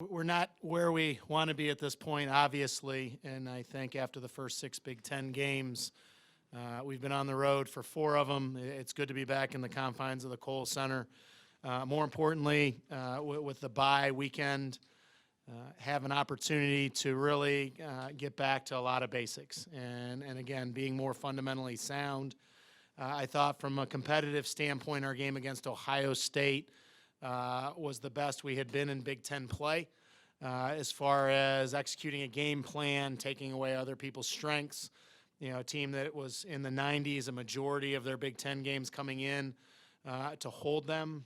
We're not where we want to be at this point, obviously, and I think after the first 6 Big Ten games, we've been on the road for 4 of them. It's good to be back in the confines of the Kohl Center. More importantly, with the bye weekend, have an opportunity to really get back to a lot of basics. And again, being more fundamentally sound. I thought from a competitive standpoint, our game against Ohio State was the best we had been in Big Ten play as far as executing a game plan, taking away other people's strengths. You know, a team that was in the 90s, a majority of their Big Ten games coming in, to hold them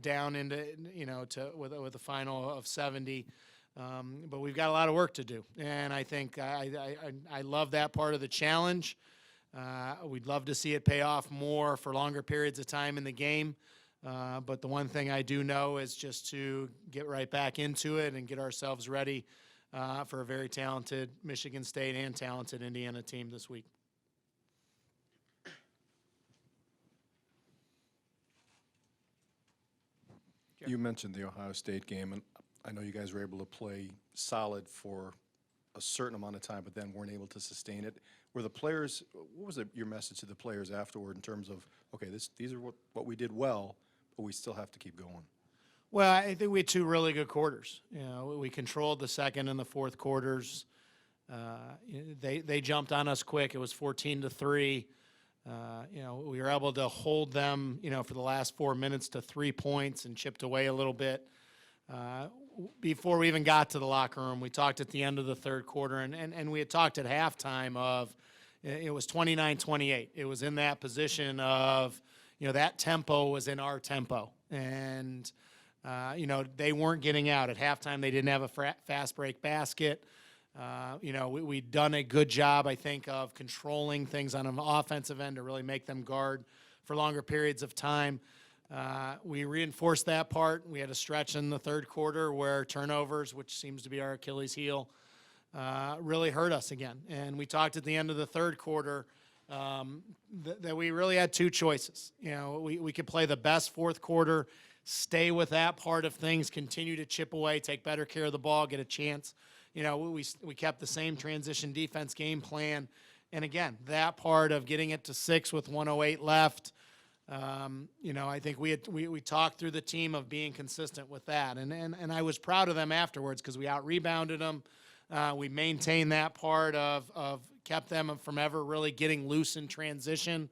down into, with a final of 70. But we've got a lot of work to do, and I think I love that part of the challenge. We'd love to see it pay off more for longer periods of time in the game. But the one thing I do know is just to get right back into it and get ourselves ready for a very talented Michigan State and talented Indiana team this week. You mentioned the Ohio State game, and I know you guys were able to play solid for a certain amount of time, but then weren't able to sustain it. Were the players, what was your message to the players afterward in terms of, okay, these are what we did well, but we still have to keep going? Well, I think we had 2 really good quarters. You know, we controlled the second and the fourth quarters. They jumped on us quick. It was 14-3. We were able to hold them, for the last 4 minutes to 3 points and chipped away a little bit. Before we even got to the locker room, we talked at the end of the third quarter, and we had talked at halftime of it was 29-28. It was in that position of, that tempo was in our tempo. And, they weren't getting out. At halftime, they didn't have a fast break basket. We'd done a good job, I think, of controlling things on an offensive end to really make them guard for longer periods of time. We reinforced that part. We had a stretch in the third quarter where turnovers, which seems to be our Achilles heel, really hurt us again. And we talked at the end of the third quarter that we really had 2 choices. We could play the best fourth quarter, stay with that part of things, continue to chip away, take better care of the ball, get a chance. We kept the same transition defense game plan. And again, that part of getting it to 6 with 1:08 left, I think we talked through the team of being consistent with that. And I was proud of them afterwards because we out-rebounded them. We maintained that part of kept them from ever really getting loose in transition.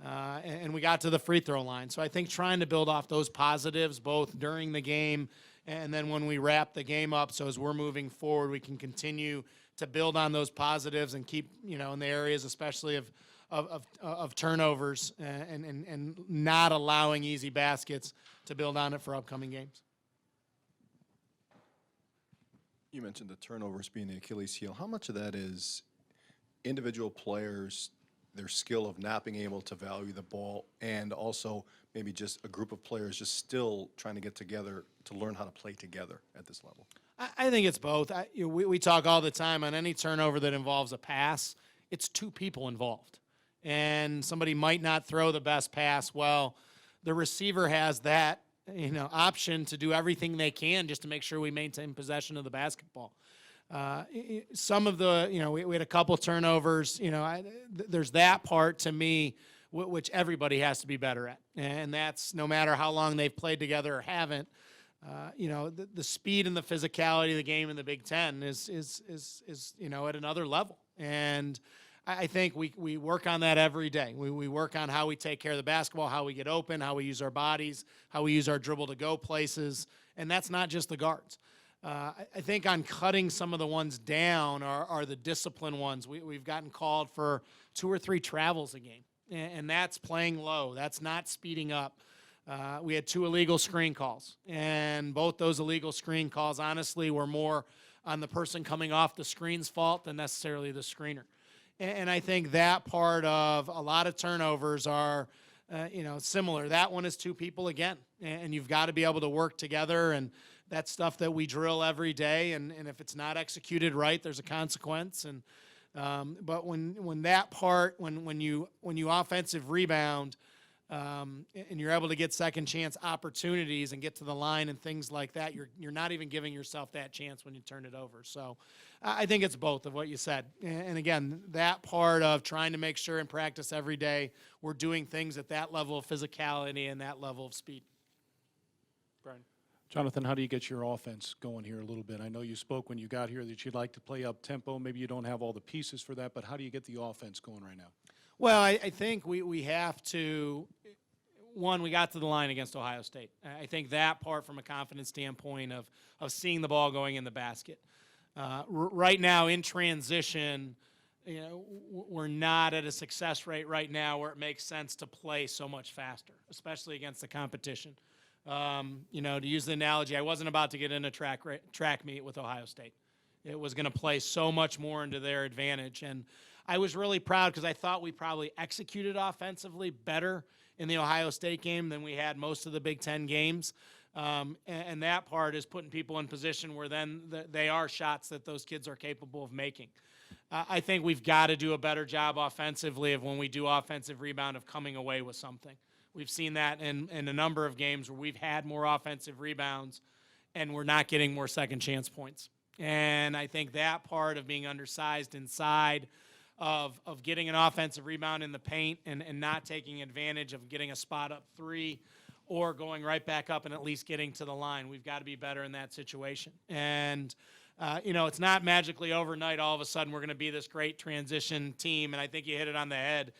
And we got to the free throw line. So I think trying to build off those positives both during the game and then when we wrap the game up, so as we're moving forward, we can continue to build on those positives and keep, in the areas especially of turnovers and not allowing easy baskets to build on it for upcoming games. You mentioned the turnovers being the Achilles heel. How much of that is individual players, their skill of not being able to value the ball, and also maybe just a group of players just still trying to get together to learn how to play together at this level? I think it's both. We talk all the time on any turnover that involves a pass, it's 2 people involved. And somebody might not throw the best pass. Well, the receiver has that, option to do everything they can just to make sure we maintain possession of the basketball. Some of the, we had a couple turnovers, there's that part to me which everybody has to be better at. And that's no matter how long they've played together or haven't. The speed and the physicality of the game in the Big Ten is at another level. And I think we work on that every day. We work on how we take care of the basketball, how we get open, how we use our bodies, how we use our dribble to go places. And that's not just the guards. I think on cutting some of the ones down are the disciplined ones. We've gotten called for 2 or 3 travels a game, and that's playing low. That's not speeding up. We had 2 illegal screen calls, and both those illegal screen calls, honestly, were more on the person coming off the screen's fault than necessarily the screener. And I think that part of a lot of turnovers are, similar. That one is 2 people again, and you've got to be able to work together, and that's stuff that we drill every day, and if it's not executed right, there's a consequence. And but when that part, when you offensive rebound, and you're able to get second chance opportunities and get to the line and things like that, you're not even giving yourself that chance when you turn it over. So I think it's both of what you said. And again, that part of trying to make sure in practice every day we're doing things at that level of physicality and that level of speed. Brian. Jonathan, how do you get your offense going here a little bit? I know you spoke when you got here that you'd like to play up tempo. Maybe you don't have all the pieces for that, but how do you get the offense going right now? Well, I think we have to, one, we got to the line against Ohio State. I think that part from a confidence standpoint of seeing the ball going in the basket. Right now in transition, we're not at a success rate right now where it makes sense to play so much faster, especially against the competition. To use the analogy, I wasn't about to get in a track meet with Ohio State. It was going to play so much more into their advantage. And I was really proud because I thought we probably executed offensively better in the Ohio State game than we had most of the Big Ten games. And that part is putting people in position where then they are shots that those kids are capable of making. I think we've got to do a better job offensively of when we do offensive rebound of coming away with something. We've seen that in a number of games where we've had more offensive rebounds and we're not getting more second chance points. And I think that part of being undersized inside of getting an offensive rebound in the paint and not taking advantage of getting a spot up three or going right back up and at least getting to the line. We've got to be better in that situation. And, it's not magically overnight all of a sudden we're going to be this great transition team, and I think you hit it on the head.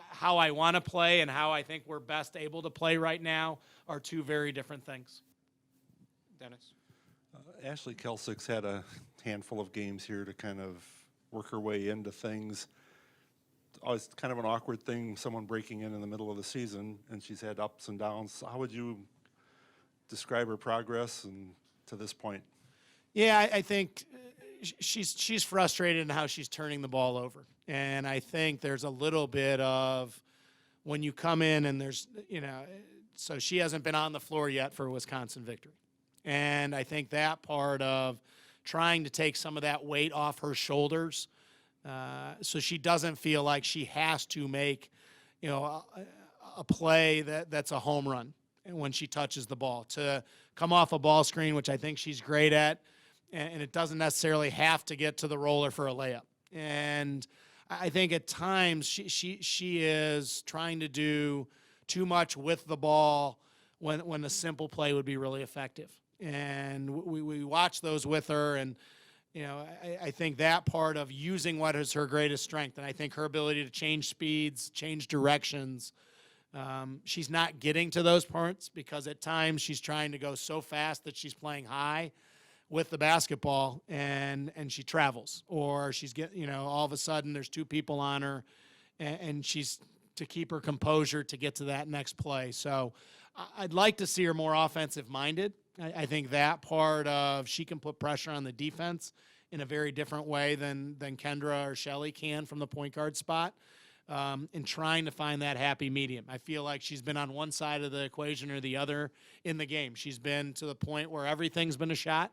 How I want to play and how I think we're best able to play right now are two very different things. Dennis? Ashley Kelsick's had a handful of games here to kind of work her way into things. Always kind of an awkward thing, someone breaking in the middle of the season, and she's had ups and downs. How would you describe her progress and to this point? Yeah, I think she's frustrated in how she's turning the ball over. And I think there's a little bit of when you come in and there's, so she hasn't been on the floor yet for a Wisconsin victory. And I think that part of trying to take some of that weight off her shoulders so she doesn't feel like she has to make, a play that's a home run when she touches the ball. To come off a ball screen, which I think she's great at, and it doesn't necessarily have to get to the roller for a layup. And I think at times she is trying to do too much with the ball when a simple play would be really effective. And we watch those with her, and I think that part of using what is her greatest strength, and I think her ability to change speeds, change directions, she's not getting to those parts because at times she's trying to go so fast that she's playing high with the basketball and she travels, or she's all of a sudden there's two people on her and she's to keep her composure to get to that next play. So I'd like to see her more offensive minded. I think that part of she can put pressure on the defense in a very different way than Kendra or Shelley can from the point guard spot, in trying to find that happy medium. I feel like she's been on one side of the equation or the other in the game. She's been to the point where everything's been a shot,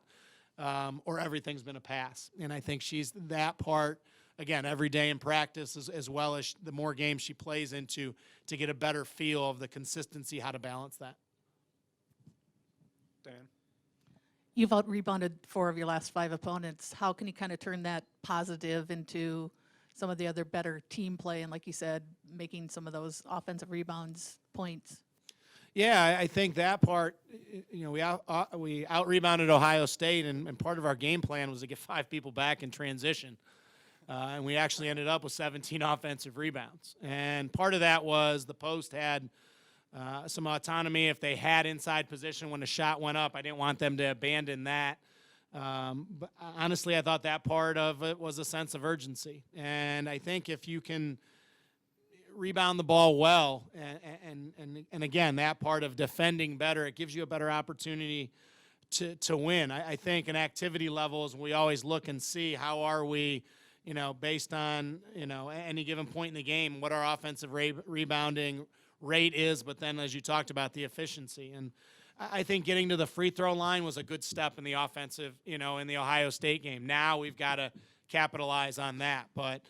or everything's been a pass. And I think she's that part, again, every day in practice, as well as the more games she plays into, to get a better feel of the consistency, how to balance that. Dan? You've out-rebounded 4 of your last 5 opponents. How can you kind of turn that positive into some of the other better team play and, like you said, making some of those offensive rebounds points? Yeah, I think that part, we out-rebounded Ohio State, and part of our game plan was to get 5 people back in transition. And we actually ended up with 17 offensive rebounds. And part of that was the post had some autonomy. If they had inside position when the shot went up, I didn't want them to abandon that. But honestly, I thought that part of it was a sense of urgency. And I think if you can rebound the ball well, and again, that part of defending better, it gives you a better opportunity to win. I think in activity levels, we always look and see how are we, based on, any given point in the game, what our offensive rebounding rate is, but then as you talked about, the efficiency. And I think getting to the free throw line was a good step in the offensive, in the Ohio State game. Now we've got to capitalize on that. But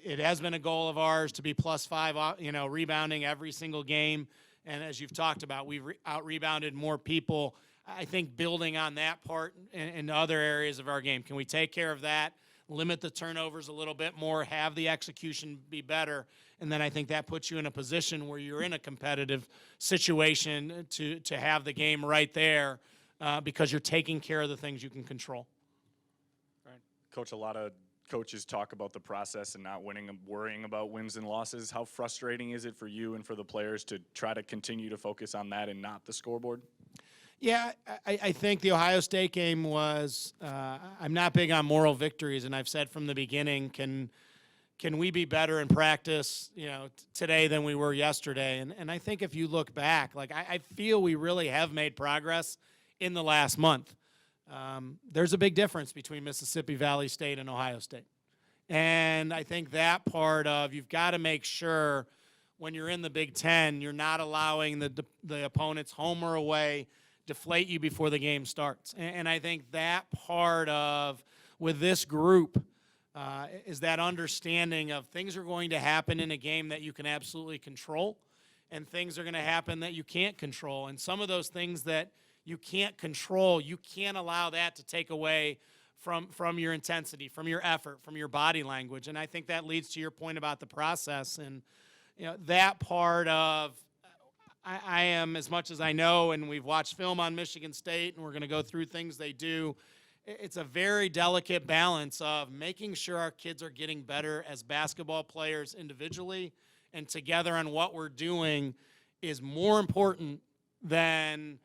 it has been a goal of ours to be +5, rebounding every single game. And as you've talked about, we've out-rebounded more people. I think building on that part and other areas of our game. Can we take care of that, limit the turnovers a little bit more, have the execution be better? And then I think that puts you in a position where you're in a competitive situation to have the game right there because you're taking care of the things you can control. Right. Coach, a lot of coaches talk about the process and not winning and worrying about wins and losses. How frustrating is it for you and for the players to try to continue to focus on that and not the scoreboard? Yeah, I think the Ohio State game was, I'm not big on moral victories, and I've said from the beginning, can we be better in practice, today than we were yesterday? And I think if you look back, I feel we really have made progress in the last month. There's a big difference between Mississippi Valley State and Ohio State. And I think that part of you've got to make sure when you're in the Big Ten, you're not allowing the opponents home or away deflate you before the game starts. And I think that part of, with this group, is that understanding of things are going to happen in a game that you can absolutely control, and things are going to happen that you can't control. And some of those things that you can't control, you can't allow that to take away from your intensity, from your effort, from your body language. And I think that leads to your point about the process. And that part of, I am, as much as I know, and we've watched film on Michigan State, and we're going to go through things they do, it's a very delicate balance of making sure our kids are getting better as basketball players individually and together on what we're doing is more important than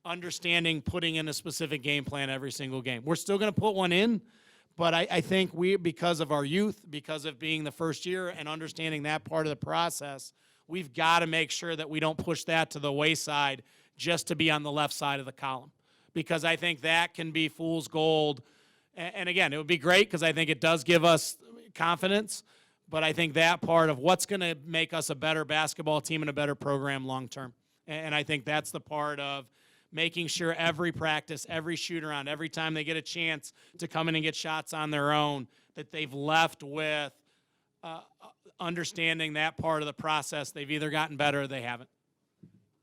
understanding putting in a specific game plan every single game. We're still going to put one in, but I think because of our youth, because of being the first year and understanding that part of the process, we've got to make sure that we don't push that to the wayside just to be on the left side of the column, because I think that can be fool's gold. And again, it would be great because I think it does give us confidence, but I think that part of what's going to make us a better basketball team and a better program long term. And I think that's the part of making sure every practice, every shoot around, every time they get a chance to come in and get shots on their own, that they've left with understanding that part of the process. They've either gotten better or they haven't.